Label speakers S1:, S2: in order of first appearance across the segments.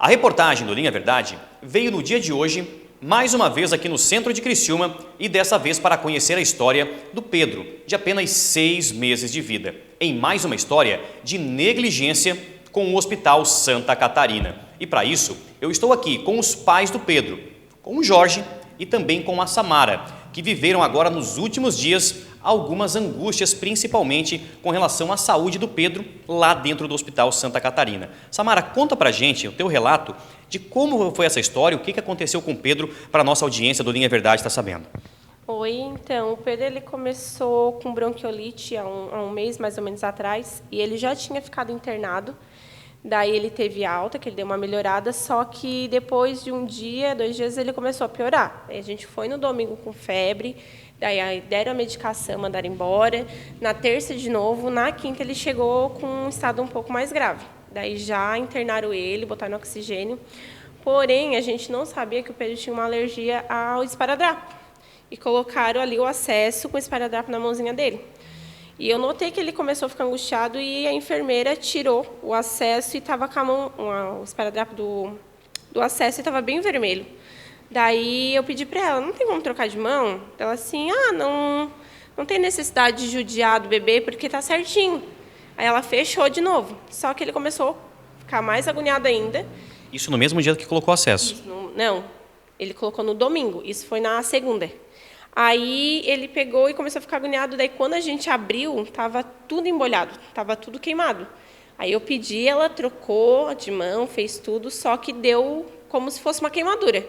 S1: A reportagem do Linha Verdade veio no dia de hoje, mais uma vez aqui no centro de Criciúma e dessa vez para conhecer a história do Pedro, de apenas 6 meses de vida, em mais uma história de negligência com o Hospital Santa Catarina. E para isso, eu estou aqui com os pais do Pedro, com o Jorge e também com a Samara, que viveram agora nos últimos dias algumas angústias, principalmente com relação à saúde do Pedro lá dentro do Hospital Santa Catarina. Samara, conta pra gente o teu relato de como foi essa história, o que aconteceu com o Pedro, para a nossa audiência do Linha Verdade estar sabendo.
S2: Oi, então, o Pedro ele começou com bronquiolite há um mês, mais ou menos, atrás, e ele já tinha ficado internado. Daí ele teve alta, que ele deu uma melhorada, só que depois de 1 dia, 2 dias, ele começou a piorar. Aí a gente foi no domingo com febre, daí deram a medicação, mandaram embora. Na terça de novo, na quinta ele chegou com um estado um pouco mais grave. Daí já internaram ele, botaram no oxigênio. Porém, a gente não sabia que o Pedro tinha uma alergia ao esparadrapo. E colocaram ali o acesso com o esparadrapo na mãozinha dele. E eu notei que ele começou a ficar angustiado e a enfermeira tirou o acesso e estava com a mão, o esparadrapo do acesso e estava bem vermelho. Daí eu pedi para ela, não tem como trocar de mão? Ela assim, não tem necessidade de judiar do bebê porque está certinho. Aí ela fechou de novo, só que ele começou a ficar mais agoniado ainda.
S1: Isso no mesmo dia que colocou acesso?
S2: Não, ele colocou no domingo, isso foi na segunda. Aí ele pegou e começou a ficar agoniado, daí quando a gente abriu, estava tudo embolhado, estava tudo queimado. Aí eu pedi, ela trocou de mão, fez tudo, só que deu como se fosse uma queimadura.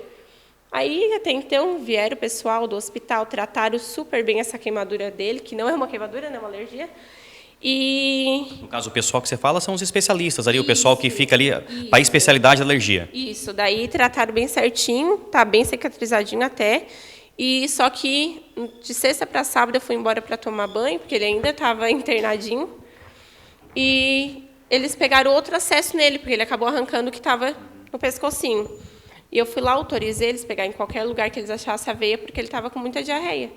S2: Aí até então vieram o pessoal do hospital, trataram super bem essa queimadura dele, que não é uma queimadura, né, é uma alergia. E...
S1: No caso, o pessoal que você fala são os especialistas ali, o pessoal que fica ali para a especialidade de alergia.
S2: Isso, daí trataram bem certinho, tá bem cicatrizadinho até. E só que de sexta para sábado eu fui embora para tomar banho, porque ele ainda estava internadinho. E eles pegaram outro acesso nele, porque ele acabou arrancando o que estava no pescocinho. E eu fui lá, autorizei eles pegar em qualquer lugar que eles achassem a veia, porque ele estava com muita diarreia.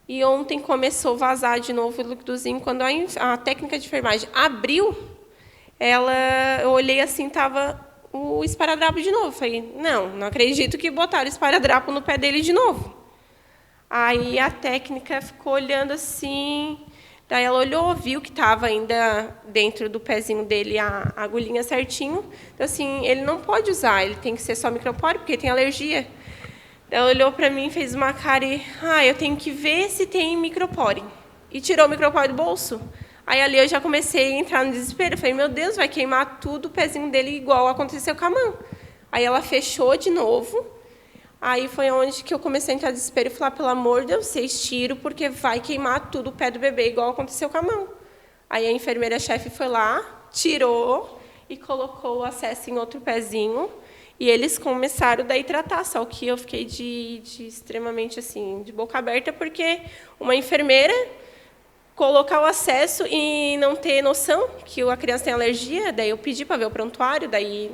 S2: E ontem começou a vazar de novo o líquidozinho. Quando a técnica de enfermagem abriu, eu olhei assim, estava o esparadrapo de novo. Falei, não acredito que botaram esparadrapo no pé dele de novo. Aí a técnica ficou olhando assim, daí ela olhou, viu que estava ainda dentro do pezinho dele a agulhinha certinho. Então, assim, ele não pode usar, ele tem que ser só micropóreo, porque tem alergia. Ela olhou para mim, fez uma cara e, eu tenho que ver se tem micropóreo. E tirou o micropóreo do bolso. Aí ali eu já comecei a entrar no desespero. Falei, meu Deus, vai queimar tudo o pezinho dele igual aconteceu com a mão. Aí ela fechou de novo. Aí foi onde que eu comecei a entrar no desespero e falar, pelo amor de Deus, vocês tiram, porque vai queimar tudo o pé do bebê igual aconteceu com a mão. Aí a enfermeira-chefe foi lá, tirou e colocou o acesso em outro pezinho. E eles começaram daí a tratar, só que eu fiquei de extremamente assim, de boca aberta, porque uma enfermeira colocar o acesso e não ter noção que a criança tem alergia, daí eu pedi para ver o prontuário, daí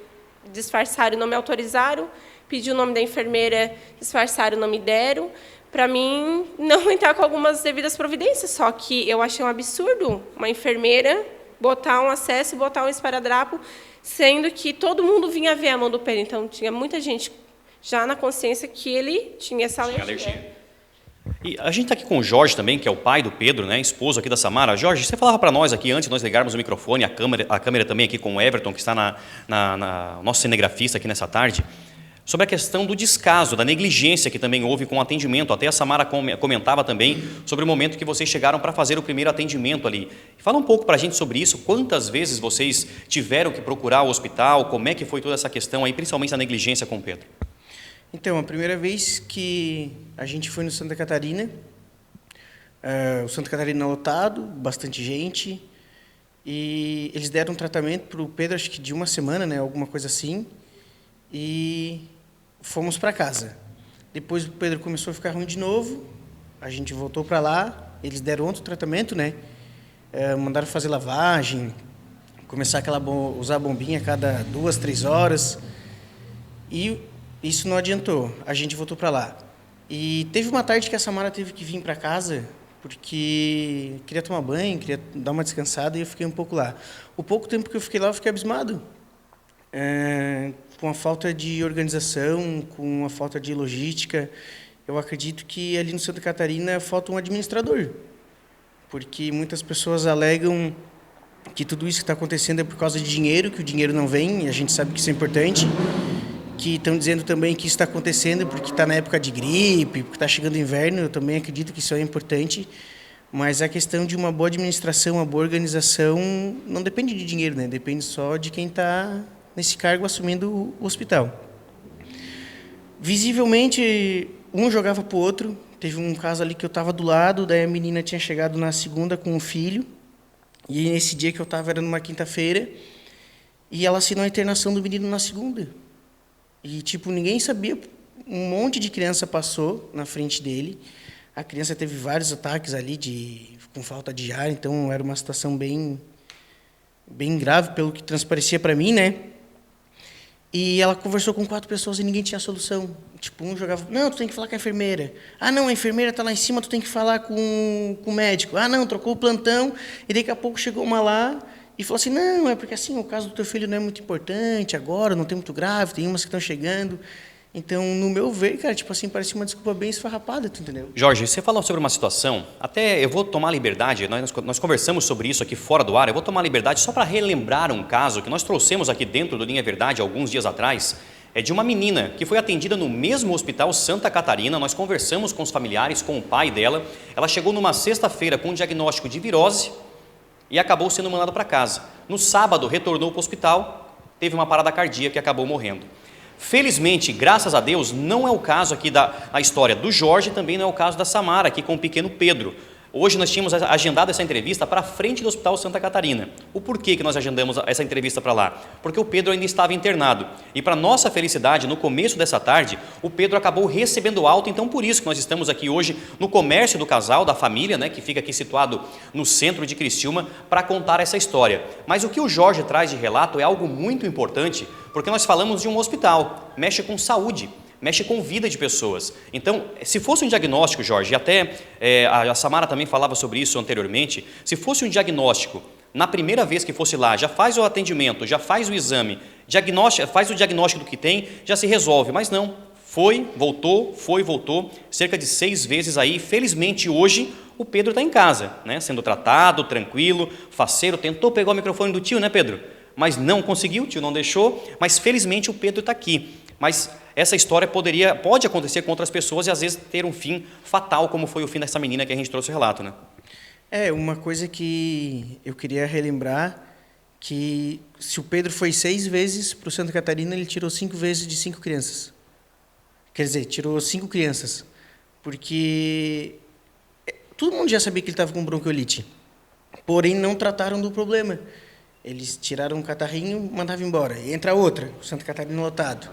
S2: disfarçaram e não me autorizaram, pedi o nome da enfermeira, disfarçaram e não me deram, para mim não entrar com algumas devidas providências, só que eu achei um absurdo uma enfermeira botar um acesso e botar um esparadrapo, sendo que todo mundo vinha ver a mão do Pedro. Então, tinha muita gente já na consciência que ele tinha essa alergia.
S1: E a gente está aqui com o Jorge também, que é o pai do Pedro, né, esposo aqui da Samara. Jorge, você falava para nós aqui, antes de nós ligarmos o microfone, a câmera também aqui com o Everton, que está nosso cinegrafista aqui nessa tarde, sobre a questão do descaso, da negligência que também houve com o atendimento. Até a Samara comentava também sobre o momento que vocês chegaram para fazer o primeiro atendimento ali. Fala um pouco para a gente sobre isso, quantas vezes vocês tiveram que procurar o hospital, como é que foi toda essa questão aí, principalmente a negligência com o Pedro?
S3: Então, a primeira vez que a gente foi no Santa Catarina, o Santa Catarina lotado, bastante gente, e eles deram um tratamento para o Pedro, acho que de 1 semana, né, alguma coisa assim, e fomos para casa. Depois o Pedro começou a ficar ruim de novo, a gente voltou para lá, eles deram outro tratamento, né? Mandaram fazer lavagem, começar usar a bombinha a cada 2, 3 horas, e isso não adiantou, a gente voltou para lá. E teve uma tarde que a Samara teve que vir para casa, porque queria tomar banho, queria dar uma descansada, e eu fiquei um pouco lá. O pouco tempo que eu fiquei lá, eu fiquei abismado. com a falta de organização, com a falta de logística, eu acredito que ali no Santa Catarina falta um administrador, porque muitas pessoas alegam que tudo isso que está acontecendo é por causa de dinheiro, que o dinheiro não vem, e a gente sabe que isso é importante, que estão dizendo também que isso está acontecendo porque está na época de gripe, porque está chegando o inverno, eu também acredito que isso é importante, mas a questão de uma boa administração, uma boa organização, não depende de dinheiro, né? Depende só de quem está nesse cargo assumindo o hospital. Visivelmente, um jogava para o outro. Teve um caso ali que eu estava do lado, daí a menina tinha chegado na segunda com o filho, e nesse dia que eu estava era numa quinta-feira, e ela assinou a internação do menino na segunda. E, ninguém sabia, um monte de criança passou na frente dele, a criança teve vários ataques ali com falta de ar, então era uma situação bem grave, pelo que transparecia para mim, né? E ela conversou com 4 pessoas e ninguém tinha solução. Um jogava, não, tu tem que falar com a enfermeira. Ah, não, a enfermeira está lá em cima, tu tem que falar com o médico. Ah, não, trocou o plantão. E daqui a pouco chegou uma lá e falou assim, não, é porque assim, o caso do teu filho não é muito importante agora, não tem muito grave, tem umas que estão chegando. Então, no meu ver, cara, parecia uma desculpa bem esfarrapada, tu entendeu?
S1: Jorge, você falou sobre uma situação, até eu vou tomar liberdade, nós conversamos sobre isso aqui fora do ar, eu vou tomar liberdade só para relembrar um caso que nós trouxemos aqui dentro do Linha Verdade alguns dias atrás, é de uma menina que foi atendida no mesmo hospital Santa Catarina, nós conversamos com os familiares, com o pai dela, ela chegou numa sexta-feira com um diagnóstico de virose e acabou sendo mandada para casa. No sábado, retornou para o hospital, teve uma parada cardíaca e acabou morrendo. Felizmente, graças a Deus, não é o caso aqui da história do Jorge, também não é o caso da Samara, aqui com o pequeno Pedro. Hoje nós tínhamos agendado essa entrevista para frente do Hospital Santa Catarina. O porquê que nós agendamos essa entrevista para lá? Porque o Pedro ainda estava internado. E para nossa felicidade, no começo dessa tarde, o Pedro acabou recebendo alta, então por isso que nós estamos aqui hoje no comércio do casal, da família, né, que fica aqui situado no centro de Criciúma, para contar essa história. Mas o que o Jorge traz de relato é algo muito importante, porque nós falamos de um hospital, mexe com saúde, mexe com vida de pessoas. Então, se fosse um diagnóstico, Jorge, e até a Samara também falava sobre isso anteriormente, se fosse um diagnóstico, na primeira vez que fosse lá, já faz o atendimento, já faz o exame, faz o diagnóstico do que tem, já se resolve, mas não, foi, voltou, cerca de 6 vezes aí, felizmente hoje o Pedro está em casa, né, sendo tratado, tranquilo, faceiro, tentou pegar o microfone do tio, né, Pedro? Mas não conseguiu, o tio não deixou, mas felizmente o Pedro está aqui. Mas essa história pode acontecer com outras pessoas e às vezes ter um fim fatal, como foi o fim dessa menina que a gente trouxe o relato, né?
S3: Uma coisa que eu queria relembrar, que se o Pedro foi 6 vezes para o Santa Catarina, ele tirou 5 vezes de 5 crianças. Quer dizer, tirou 5 crianças. Porque todo mundo já sabia que ele estava com bronquiolite, porém não trataram do problema. Eles tiraram um catarrinho, mandavam embora. E entra outra, o Santa Catarina lotado.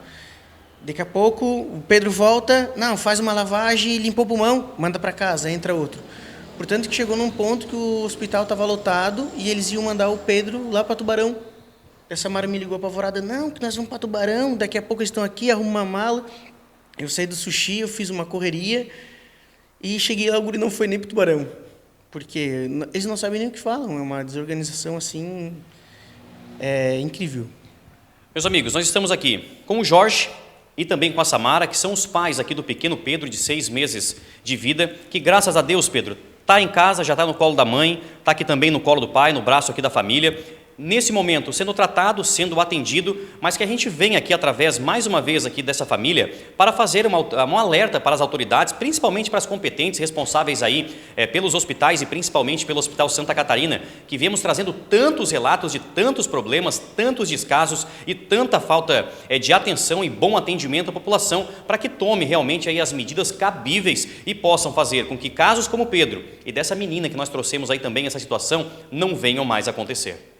S3: Daqui a pouco, o Pedro volta, não, faz uma lavagem, limpa o pulmão, manda para casa, entra outro. Portanto, que chegou num ponto que o hospital estava lotado e eles iam mandar o Pedro lá para Tubarão. A Samara me ligou apavorada, não, que nós vamos para Tubarão, daqui a pouco eles estão aqui, arruma uma mala. Eu saí do sushi, eu fiz uma correria e cheguei lá, o guri não foi nem para Tubarão. Porque eles não sabem nem o que falam, é uma desorganização assim, incrível.
S1: Meus amigos, nós estamos aqui com o Jorge e também com a Samara, que são os pais aqui do pequeno Pedro, de 6 meses de vida, que graças a Deus, Pedro, está em casa, já está no colo da mãe, está aqui também no colo do pai, no braço aqui da família, nesse momento sendo tratado, sendo atendido, mas que a gente vem aqui através, mais uma vez aqui dessa família, para fazer um alerta para as autoridades, principalmente para as competentes responsáveis aí pelos hospitais e principalmente pelo Hospital Santa Catarina, que viemos trazendo tantos relatos de tantos problemas, tantos descasos e tanta falta de atenção e bom atendimento à população, para que tome realmente aí as medidas cabíveis e possam fazer com que casos como Pedro e dessa menina que nós trouxemos aí também essa situação não venham mais a acontecer.